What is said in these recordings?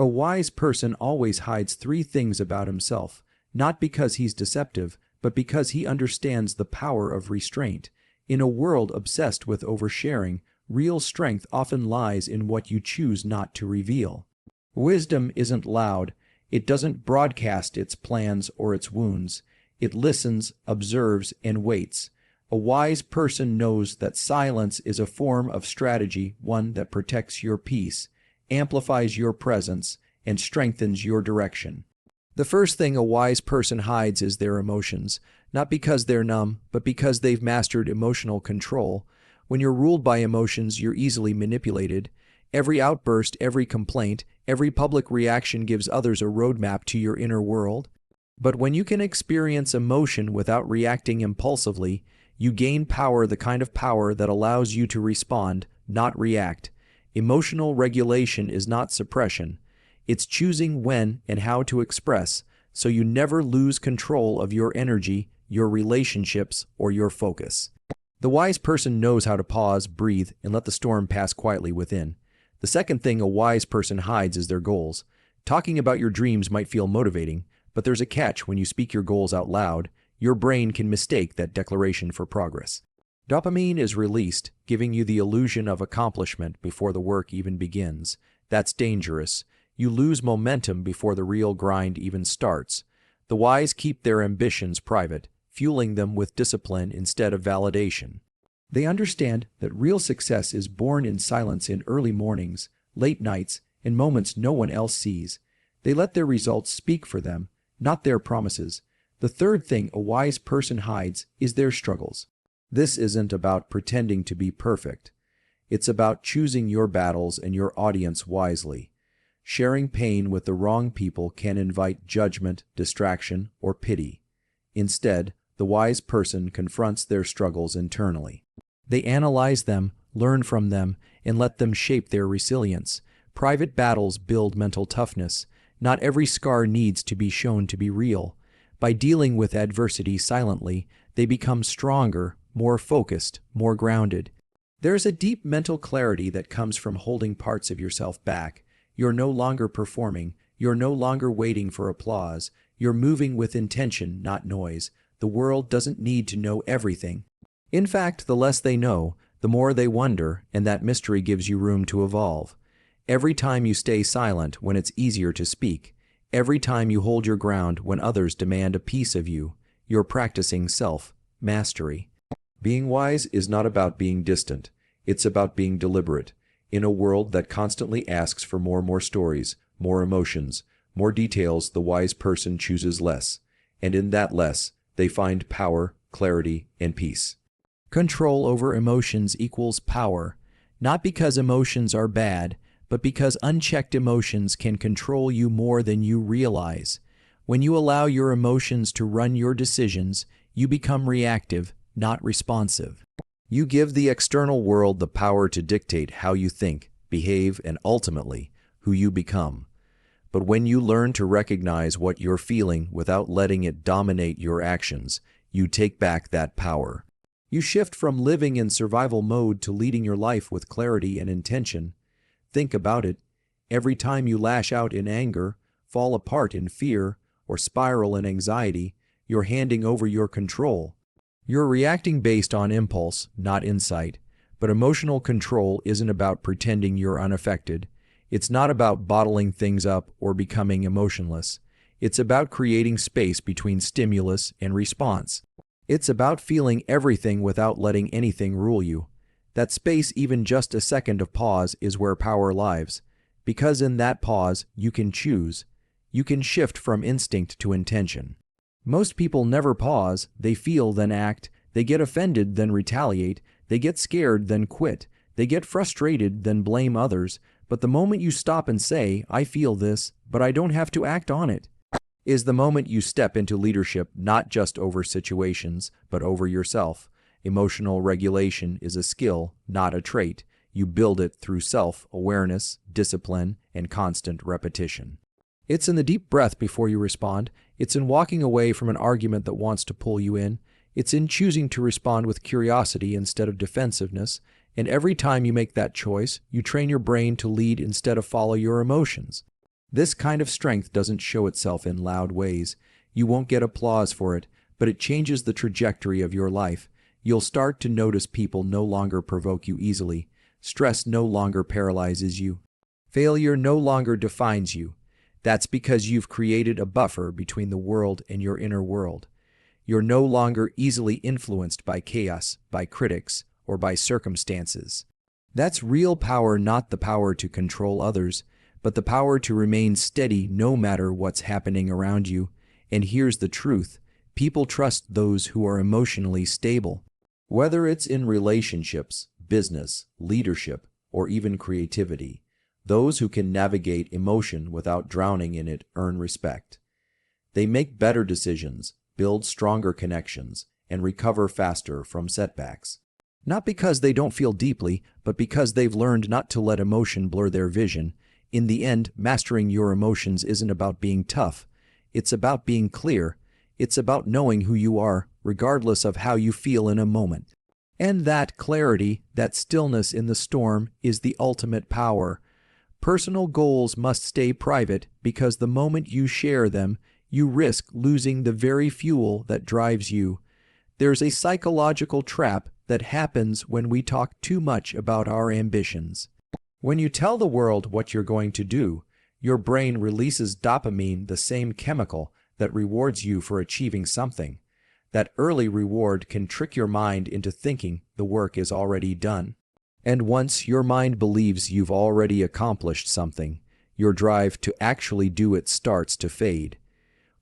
A wise person always hides three things about himself, not because he's deceptive, but because he understands the power of restraint. In a world obsessed with oversharing, real strength often lies in what you choose not to reveal. Wisdom isn't loud. It doesn't broadcast its plans or its wounds. It listens, observes, and waits. A wise person knows that silence is a form of strategy, one that protects your peace, amplifies your presence, and strengthens your direction. The first thing a wise person hides is their emotions, not because they're numb, but because they've mastered emotional control. When you're ruled by emotions, you're easily manipulated. Every outburst, every complaint, every public reaction gives others a roadmap to your inner world. But when you can experience emotion without reacting impulsively, you gain power, the kind of power that allows you to respond, not react. Emotional regulation is not suppression. It's choosing when and how to express, so you never lose control of your energy, your relationships, or your focus. The wise person knows how to pause, breathe, and let the storm pass quietly within. The second thing a wise person hides is their goals. Talking about your dreams might feel motivating, but there's a catch. When you speak your goals out loud, your brain can mistake that declaration for progress. Dopamine is released, giving you the illusion of accomplishment before the work even begins. That's dangerous. You lose momentum before the real grind even starts. The wise keep their ambitions private, fueling them with discipline instead of validation. They understand that real success is born in silence, in early mornings, late nights, and moments no one else sees. They let their results speak for them, not their promises. The third thing a wise person hides is their struggles. This isn't about pretending to be perfect. It's about choosing your battles and your audience wisely. Sharing pain with the wrong people can invite judgment, distraction, or pity. Instead, the wise person confronts their struggles internally. They analyze them, learn from them, and let them shape their resilience. Private battles build mental toughness. Not every scar needs to be shown to be real. By dealing with adversity silently, they become stronger, more focused, more grounded. There's a deep mental clarity that comes from holding parts of yourself back. You're no longer performing. You're no longer waiting for applause. You're moving with intention, not noise. The world doesn't need to know everything. In fact, the less they know, the more they wonder, and that mystery gives you room to evolve. Every time you stay silent when it's easier to speak, every time you hold your ground when others demand a piece of you, you're practicing self-mastery. Being wise is not about being distant. It's about being deliberate. In a world that constantly asks for more stories, more emotions, more details, the wise person chooses less. And in that less, they find power, clarity, and peace. Control over emotions equals power, not because emotions are bad, but because unchecked emotions can control you more than you realize. When you allow your emotions to run your decisions, you become reactive, not responsive. You give the external world the power to dictate how you think, behave, and ultimately, who you become. But when you learn to recognize what you're feeling without letting it dominate your actions, you take back that power. You shift from living in survival mode to leading your life with clarity and intention. Think about it. Every time you lash out in anger, fall apart in fear, or spiral in anxiety, you're handing over your control. You're reacting based on impulse, not insight. But emotional control isn't about pretending you're unaffected. It's not about bottling things up or becoming emotionless. It's about creating space between stimulus and response. It's about feeling everything without letting anything rule you. That space, even just a second of pause, is where power lives. Because in that pause, you can choose. You can shift from instinct to intention. Most people never pause. They feel, then act. They get offended, then retaliate. They get scared, then quit. They get frustrated, then blame others. But the moment you stop and say, I feel this, but I don't have to act on it, is the moment you step into leadership, not just over situations, but over yourself. Emotional regulation is a skill, not a trait. You build it through self-awareness, discipline, and constant repetition. It's in the deep breath before you respond. It's in walking away from an argument that wants to pull you in. It's in choosing to respond with curiosity instead of defensiveness. And every time you make that choice, you train your brain to lead instead of follow your emotions. This kind of strength doesn't show itself in loud ways. You won't get applause for it, but it changes the trajectory of your life. You'll start to notice people no longer provoke you easily. Stress no longer paralyzes you. Failure no longer defines you. That's because you've created a buffer between the world and your inner world. You're no longer easily influenced by chaos, by critics, or by circumstances. That's real power, not the power to control others, but the power to remain steady no matter what's happening around you. And here's the truth: people trust those who are emotionally stable. Whether it's in relationships, business, leadership, or even creativity, those who can navigate emotion without drowning in it earn respect. They make better decisions, build stronger connections, and recover faster from setbacks. Not because they don't feel deeply, but because they've learned not to let emotion blur their vision. In the end, mastering your emotions isn't about being tough. It's about being clear. It's about knowing who you are, regardless of how you feel in a moment. And that clarity, that stillness in the storm, is the ultimate power. Personal goals must stay private because the moment you share them, you risk losing the very fuel that drives you. There's a psychological trap that happens when we talk too much about our ambitions. When you tell the world what you're going to do, your brain releases dopamine, the same chemical that rewards you for achieving something. That early reward can trick your mind into thinking the work is already done. And once your mind believes you've already accomplished something, your drive to actually do it starts to fade.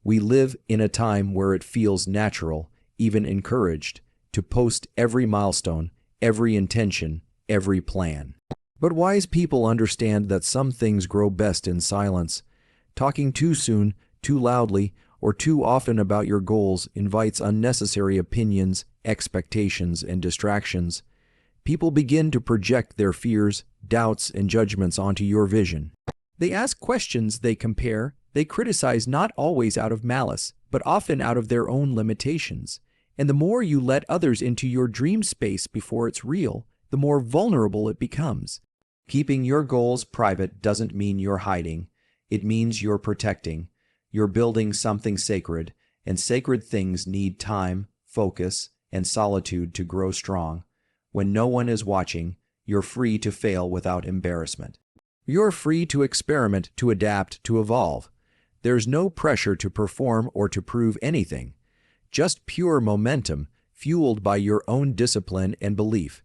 We live in a time where it feels natural, even encouraged, to post every milestone, every intention, every plan. But wise people understand that some things grow best in silence. Talking too soon, too loudly, or too often about your goals invites unnecessary opinions, expectations, and distractions. People begin to project their fears, doubts, and judgments onto your vision. They ask questions, they compare, they criticize, not always out of malice, but often out of their own limitations. And the more you let others into your dream space before it's real, the more vulnerable it becomes. Keeping your goals private doesn't mean you're hiding. It means you're protecting. You're building something sacred, and sacred things need time, focus, and solitude to grow strong. When no one is watching, you're free to fail without embarrassment. You're free to experiment, to adapt, to evolve. There's no pressure to perform or to prove anything. Just pure momentum, fueled by your own discipline and belief.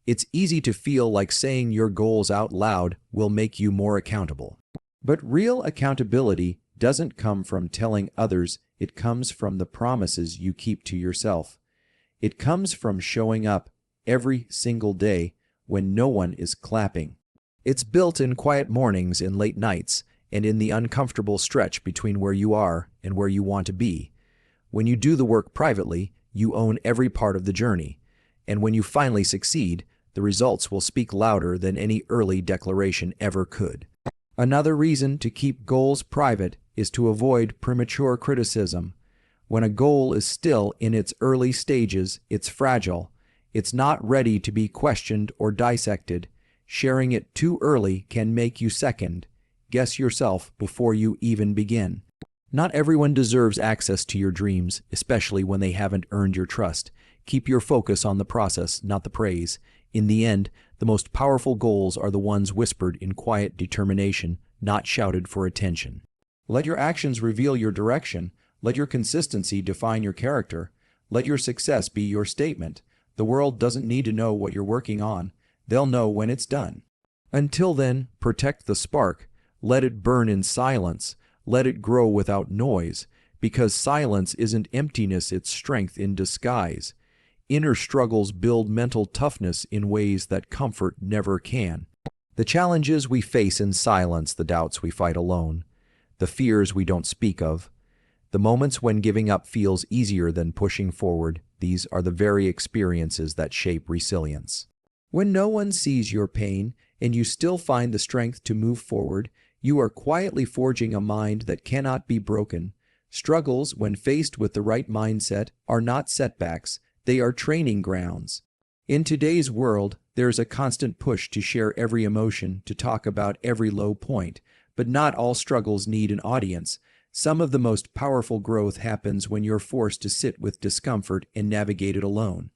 It's easy to feel like saying your goals out loud will make you more accountable. But real accountability doesn't come from telling others, it comes from the promises you keep to yourself. It comes from showing up every single day when no one is clapping. It's built in quiet mornings and late nights, and in the uncomfortable stretch between where you are and where you want to be. When you do the work privately, you own every part of the journey. And when you finally succeed, the results will speak louder than any early declaration ever could. Another reason to keep goals private is to avoid premature criticism. When a goal is still in its early stages, it's fragile. It's not ready to be questioned or dissected. Sharing it too early can make you second guess yourself before you even begin. Not everyone deserves access to your dreams, especially when they haven't earned your trust. Keep your focus on the process, not the praise. In the end, the most powerful goals are the ones whispered in quiet determination, not shouted for attention. Let your actions reveal your direction. Let your consistency define your character. Let your success be your statement. The world doesn't need to know what you're working on. They'll know when it's done. Until then, protect the spark. Let it burn in silence. Let it grow without noise, because silence isn't emptiness, it's strength in disguise. Inner struggles build mental toughness in ways that comfort never can. The challenges we face in silence, the doubts we fight alone, the fears we don't speak of, the moments when giving up feels easier than pushing forward, these are the very experiences that shape resilience. When no one sees your pain and you still find the strength to move forward, you are quietly forging a mind that cannot be broken. Struggles, when faced with the right mindset, are not setbacks, they are training grounds. In today's world, there's a constant push to share every emotion, to talk about every low point. But not all struggles need an audience. Some of the most powerful growth happens when you're forced to sit with discomfort and navigate it alone.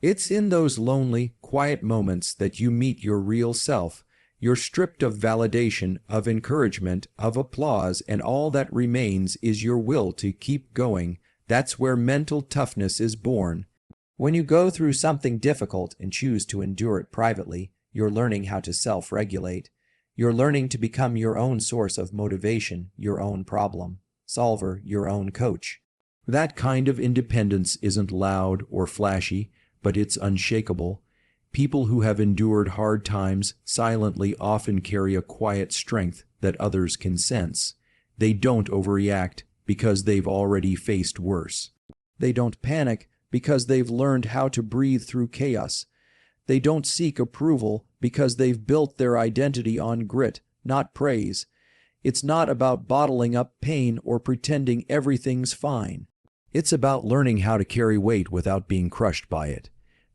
It's in those lonely, quiet moments that you meet your real self. You're stripped of validation, of encouragement, of applause, and all that remains is your will to keep going. That's where mental toughness is born. When you go through something difficult and choose to endure it privately, you're learning how to self-regulate. You're learning to become your own source of motivation, your own problem solver, your own coach. That kind of independence isn't loud or flashy, but it's unshakable. People who have endured hard times silently often carry a quiet strength that others can sense. They don't overreact because they've already faced worse. They don't panic because they've learned how to breathe through chaos. They don't seek approval because they've built their identity on grit, not praise. It's not about bottling up pain or pretending everything's fine. It's about learning how to carry weight without being crushed by it.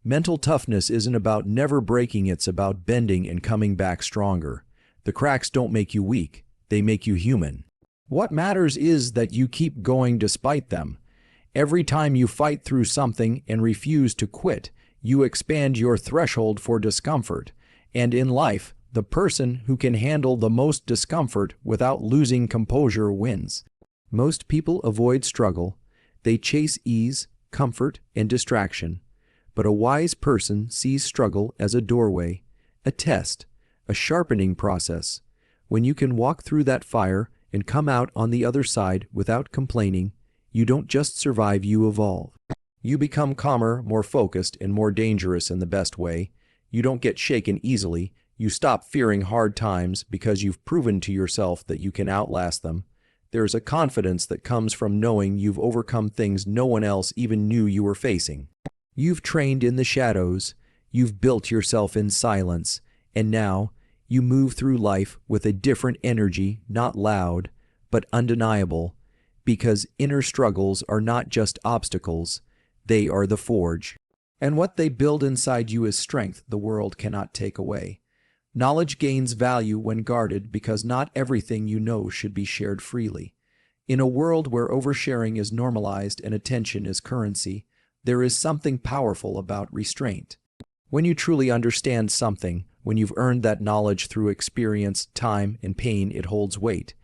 Mental toughness isn't about never breaking, it's about bending and coming back stronger. The cracks don't make you weak, they make you human. What matters is that you keep going despite them. Every time you fight through something and refuse to quit, you expand your threshold for discomfort. And in life, the person who can handle the most discomfort without losing composure wins. Most people avoid struggle. They chase ease, comfort, and distraction. But a wise person sees struggle as a doorway, a test, a sharpening process. When you can walk through that fire and come out on the other side without complaining, you don't just survive, you evolve. You become calmer, more focused, and more dangerous in the best way. You don't get shaken easily. You stop fearing hard times because you've proven to yourself that you can outlast them. There's a confidence that comes from knowing you've overcome things no one else even knew you were facing. You've trained in the shadows, you've built yourself in silence, and now you move through life with a different energy, not loud, but undeniable, because inner struggles are not just obstacles, they are the forge. And what they build inside you is strength the world cannot take away. Knowledge gains value when guarded because not everything you know should be shared freely. In a world where oversharing is normalized and attention is currency, there is something powerful about restraint. When you truly understand something, when you've earned that knowledge through experience, time, and pain, it holds weight.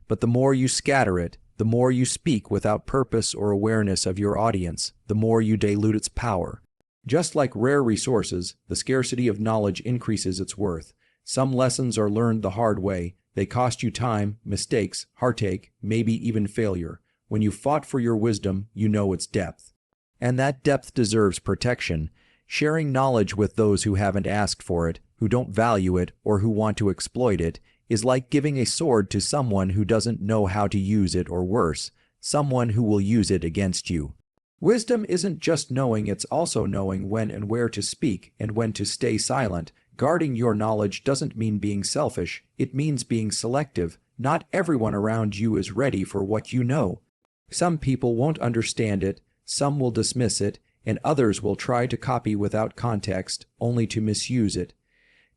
But the more you scatter it, the more you speak without purpose or awareness of your audience, the more you dilute its power. Just like rare resources, the scarcity of knowledge increases its worth. Some lessons are learned the hard way. They cost you time, mistakes, heartache, maybe even failure. When you fought for your wisdom, you know its depth. And that depth deserves protection. Sharing knowledge with those who haven't asked for it, who don't value it, or who want to exploit it, is like giving a sword to someone who doesn't know how to use it, or worse, someone who will use it against you. Wisdom isn't just knowing, it's also knowing when and where to speak and when to stay silent. Guarding your knowledge doesn't mean being selfish, it means being selective. Not everyone around you is ready for what you know. Some people won't understand it, some will dismiss it, and others will try to copy without context, only to misuse it.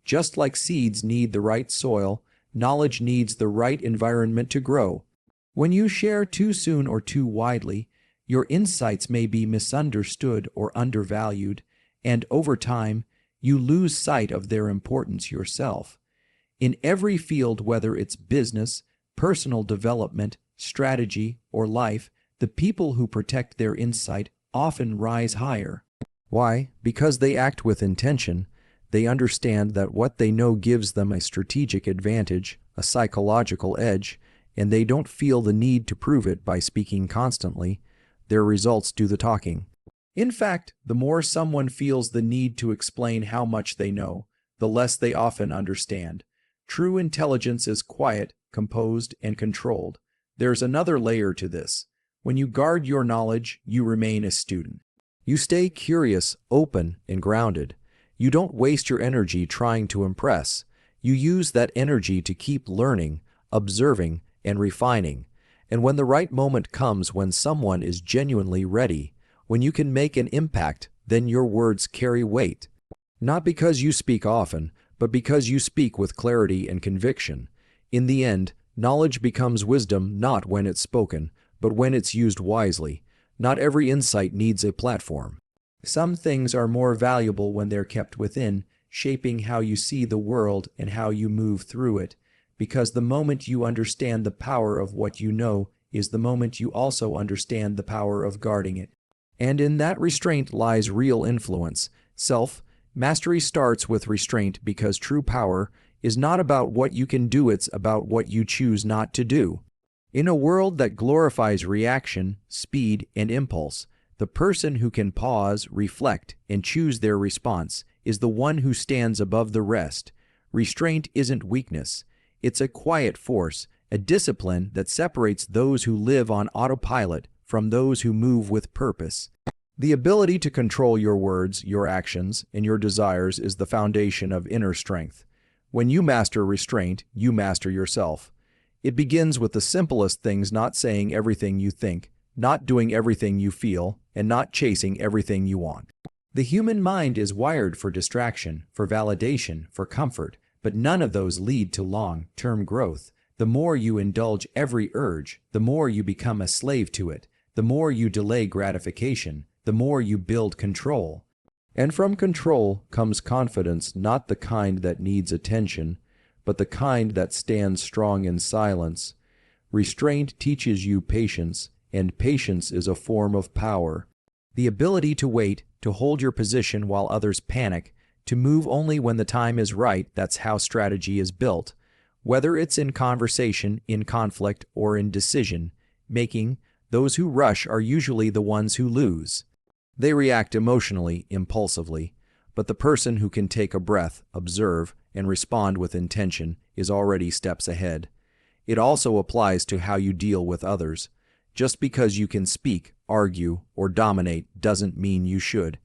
Just like seeds need the right soil, knowledge needs the right environment to grow. When you share too soon or too widely, your insights may be misunderstood or undervalued, and over time, you lose sight of their importance yourself. In every field, whether it's business, personal development, strategy, or life, the people who protect their insight often rise higher. Why? Because they act with intention. They understand that what they know gives them a strategic advantage, a psychological edge, and they don't feel the need to prove it by speaking constantly. Their results do the talking. In fact, the more someone feels the need to explain how much they know, the less they often understand. True intelligence is quiet, composed, and controlled. There's another layer to this. When you guard your knowledge, you remain a student. You stay curious, open, and grounded. You don't waste your energy trying to impress. You use that energy to keep learning, observing, and refining. And when the right moment comes, when someone is genuinely ready, when you can make an impact, then your words carry weight. Not because you speak often, but because you speak with clarity and conviction. In the end, Knowledge becomes wisdom not when it's spoken, but when it's used wisely. Not every insight needs a platform. Some things are more valuable when they're kept within, shaping how you see the world and how you move through it, because the moment you understand the power of what you know is the moment you also understand the power of guarding it. And in that restraint lies real influence. Mastery starts with restraint because true power is not about what you can do, it's about what you choose not to do. In a world that glorifies reaction, speed, and impulse, the person who can pause, reflect, and choose their response is the one who stands above the rest. Restraint isn't weakness. It's a quiet force, a discipline that separates those who live on autopilot from those who move with purpose. The ability to control your words, your actions, and your desires is the foundation of inner strength. When you master restraint, you master yourself. It begins with the simplest things: not saying everything you think, not doing everything you feel, and not chasing everything you want. The human mind is wired for distraction, for validation, for comfort, but none of those lead to long-term growth. The more you indulge every urge, the more you become a slave to it. The more you delay gratification, the more you build control. And from control comes confidence, not the kind that needs attention, but the kind that stands strong in silence. Restraint teaches you patience, and patience is a form of power. The ability to wait, to hold your position while others panic, to move only when the time is right, that's how strategy is built. Whether it's in conversation, in conflict, or in decision making, those who rush are usually the ones who lose. They react emotionally, impulsively, but the person who can take a breath, observe, and respond with intention is already steps ahead. It also applies to how you deal with others. Just because you can speak, argue, or dominate doesn't mean you should.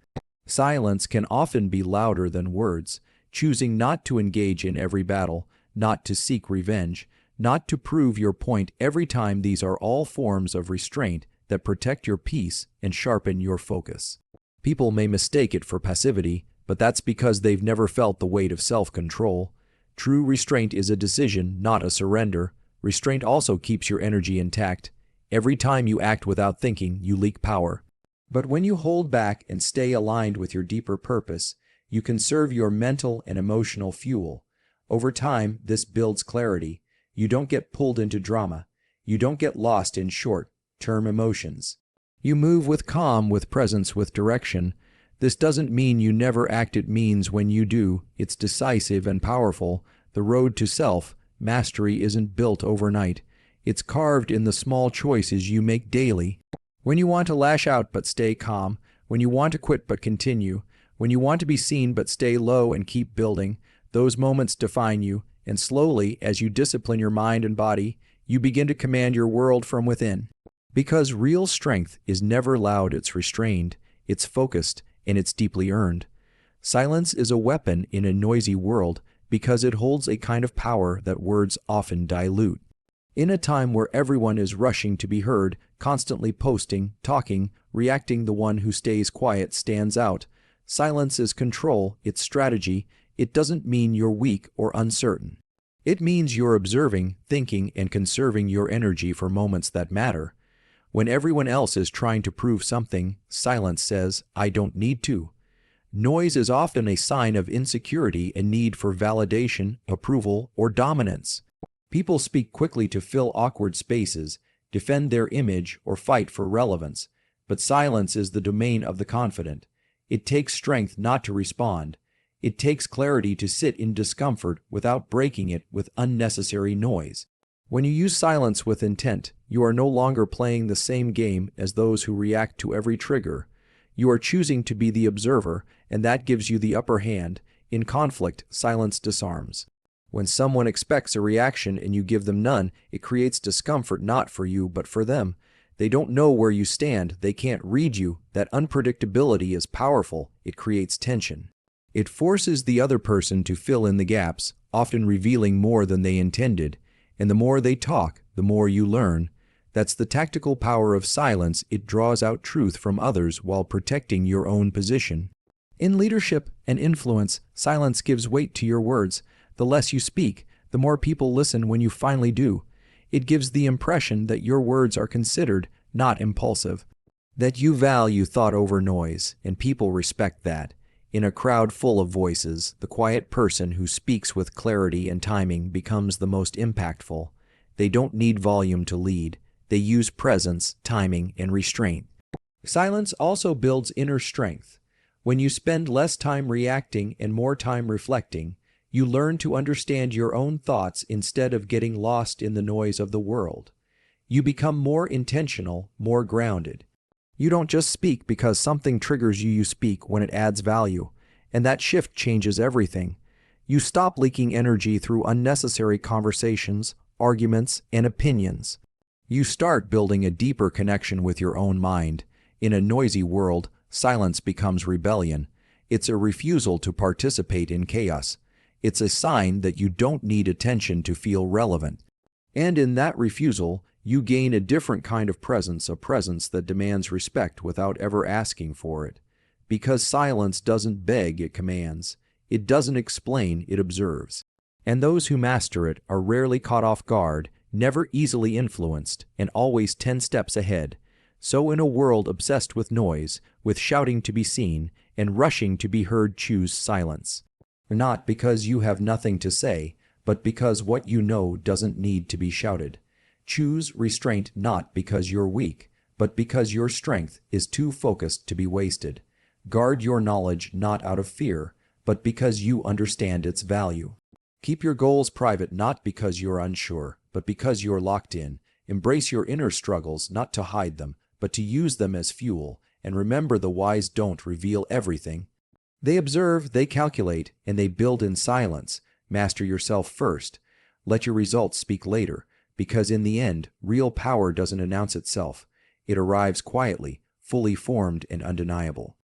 Silence can often be louder than words. Choosing not to engage in every battle, not to seek revenge, not to prove your point every time, these are all forms of restraint that protect your peace and sharpen your focus. People may mistake it for passivity, but that's because they've never felt the weight of self-control. True restraint is a decision, not a surrender. Restraint also keeps your energy intact. Every time you act without thinking, you leak power. But when you hold back and stay aligned with your deeper purpose, you conserve your mental and emotional fuel. Over time, this builds clarity. You don't get pulled into drama. You don't get lost in short-term emotions. You move with calm, with presence, with direction. This doesn't mean you never act. It means when you do, it's decisive and powerful. The road to self-mastery isn't built overnight. It's carved in the small choices you make daily. When you want to lash out but stay calm, when you want to quit but continue, when you want to be seen but stay low and keep building, those moments define you, and slowly, as you discipline your mind and body, you begin to command your world from within. Because real strength is never loud, it's restrained, it's focused, and it's deeply earned. Silence is a weapon in a noisy world because it holds a kind of power that words often dilute. In a time where everyone is rushing to be heard, constantly posting, talking, reacting, the one who stays quiet stands out. Silence is control, it's strategy. It doesn't mean you're weak or uncertain. It means you're observing, thinking, and conserving your energy for moments that matter. When everyone else is trying to prove something, silence says, "I don't need to." Noise is often a sign of insecurity and need for validation, approval, or dominance. People speak quickly to fill awkward spaces, defend their image, or fight for relevance. But silence is the domain of the confident. It takes strength not to respond. It takes clarity to sit in discomfort without breaking it with unnecessary noise. When you use silence with intent, you are no longer playing the same game as those who react to every trigger. You are choosing to be the observer, and that gives you the upper hand. In conflict, silence disarms. When someone expects a reaction and you give them none, it creates discomfort not for you but for them. They don't know where you stand, they can't read you. That unpredictability is powerful, it creates tension. It forces the other person to fill in the gaps, often revealing more than they intended. And the more they talk, the more you learn. That's the tactical power of silence. It draws out truth from others while protecting your own position. In leadership and influence, silence gives weight to your words. The less you speak, the more people listen when you finally do. It gives the impression that your words are considered, not impulsive. That you value thought over noise, and people respect that. In a crowd full of voices, the quiet person who speaks with clarity and timing becomes the most impactful. They don't need volume to lead. They use presence, timing, and restraint. Silence also builds inner strength. When you spend less time reacting and more time reflecting, you learn to understand your own thoughts instead of getting lost in the noise of the world. You become more intentional, more grounded. You don't just speak because something triggers you speak when it adds value, and that shift changes everything. You stop leaking energy through unnecessary conversations, arguments, and opinions. You start building a deeper connection with your own mind. In a noisy world, silence becomes rebellion. It's a refusal to participate in chaos. It's a sign that you don't need attention to feel relevant. And in that refusal, you gain a different kind of presence, a presence that demands respect without ever asking for it. Because silence doesn't beg, it commands. It doesn't explain, it observes. And those who master it are rarely caught off guard, never easily influenced, and always 10 steps ahead. So in a world obsessed with noise, with shouting to be seen, and rushing to be heard, choose silence. Not because you have nothing to say, but because what you know doesn't need to be shouted. Choose restraint not because you're weak, but because your strength is too focused to be wasted. Guard your knowledge not out of fear, but because you understand its value. Keep your goals private not because you're unsure, but because you're locked in. Embrace your inner struggles not to hide them, but to use them as fuel. And remember, the wise don't reveal everything. They observe, they calculate, and they build in silence. Master yourself first. Let your results speak later. Because in the end, real power doesn't announce itself. It arrives quietly, fully formed and undeniable.